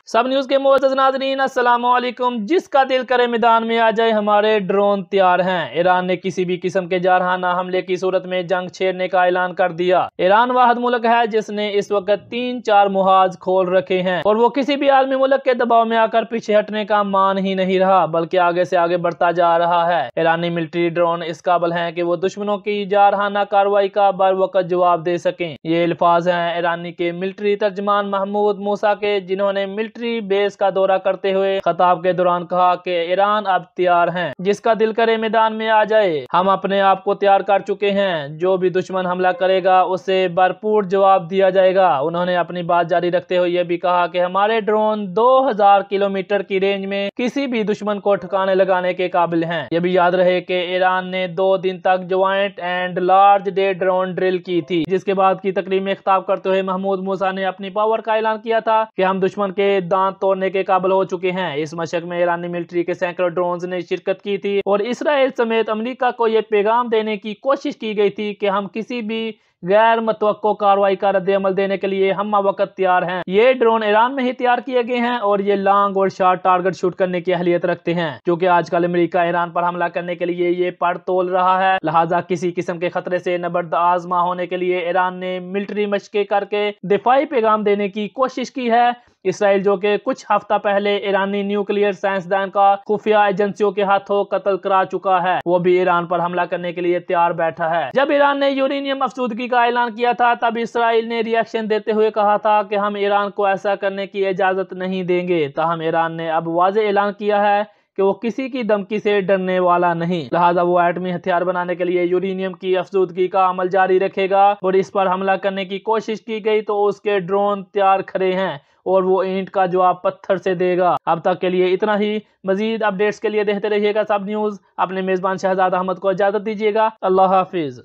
सब न्यूज के मोअज़्ज़ज़ नाज़रीन अस्सलाम वालेकुम। जिसका दिल करे मैदान में आ जाए, हमारे ड्रोन तैयार हैं। ईरान ने किसी भी किस्म के जारहाना हमले की सूरत में जंग छेड़ने का ऐलान कर दिया। ईरान वाहिद मुल्क है जिसने इस वक्त 3-4 मुहाज खोल रखे हैं और वो किसी भी आलमी मुल्क के दबाव में आकर पीछे हटने का मान ही नहीं रहा, बल्कि आगे से आगे बढ़ता जा रहा है। ईरानी मिलिट्री ड्रोन इस काबिल हैं कि वो दुश्मनों की जारहाना कार्रवाई का बर वक्त जवाब दे सकें। ये अल्फाज हैं ईरानी के मिलिट्री तर्जमान महमूद मूसा के, जिन्होंने मिलिट्री बेस का दौरा करते हुए खताब के दौरान कहा कि ईरान अब तैयार हैं। जिसका दिल करे मैदान में आ जाए, हम अपने आप को तैयार कर चुके हैं। जो भी दुश्मन हमला करेगा उसे भरपूर जवाब दिया जाएगा। उन्होंने अपनी बात जारी रखते हुए यह भी कहा कि हमारे ड्रोन 2000 किलोमीटर की रेंज में किसी भी दुश्मन को ठिकाने लगाने के काबिल हैं। यह भी याद रहे कि ईरान ने 2 दिन तक joint and large day drone drill की थी, जिसके बाद की तकरीब में खिताब करते हुए महमूद मूसा ने अपनी पावर का ऐलान किया था कि हम दुश्मन के दांत तोड़ने के काबिल हो चुके हैं। इस मशक में ईरानी मिलिट्री के सैकड़ों ड्रोन्स ने शिरकत की थी और इसराइल समेत अमेरिका को यह पैगाम देने की कोशिश की गई थी कि हम किसी भी गैर मुतवक्को कार्रवाई का रद्द अमल देने के लिए हम वक्त तैयार हैं। ये ड्रोन ईरान में ही तैयार किए गए हैं और ये लॉन्ग और शॉर्ट टारगेट शूट करने की अहलियत रखते हैं, क्योंकि आजकल अमेरिका ईरान पर हमला करने के लिए ये पड़ तोल रहा है। लिहाजा किसी किस्म के खतरे से नबर्द आजमा होने के लिए ईरान ने मिलिट्री मशक़ें करके दिफाई पैगाम देने की कोशिश की है। इसराइल, जो कि कुछ हफ्ता पहले ईरानी न्यूक्लियर साइंसदान का खुफिया एजेंसियों के हाथों कत्ल करा चुका है, वो भी ईरान पर हमला करने के लिए तैयार बैठा है। जब ईरान ने यूरेनियम अफसूदगी का ऐलान किया था, तब इसराइल ने रिएक्शन देते हुए कहा था कि हम ईरान को ऐसा करने की इजाजत नहीं देंगे। ताहम ईरान ने अब वाज़ेह ऐलान किया है कि वो किसी की धमकी से डरने वाला नहीं। लिहाजा वो एटमी हथियार बनाने के लिए यूरेनियम की अफसूदगी का अमल जारी रखेगा और इस पर हमला करने की कोशिश की गई तो उसके ड्रोन तैयार खड़े हैं और वो ईंट का जवाब पत्थर से देगा। अब तक के लिए इतना ही। मजीद अपडेट्स के लिए देखते रहिएगा सब न्यूज। अपने मेजबान शहजाद अहमद को इजाजत दीजिएगा। अल्लाह हाफिज।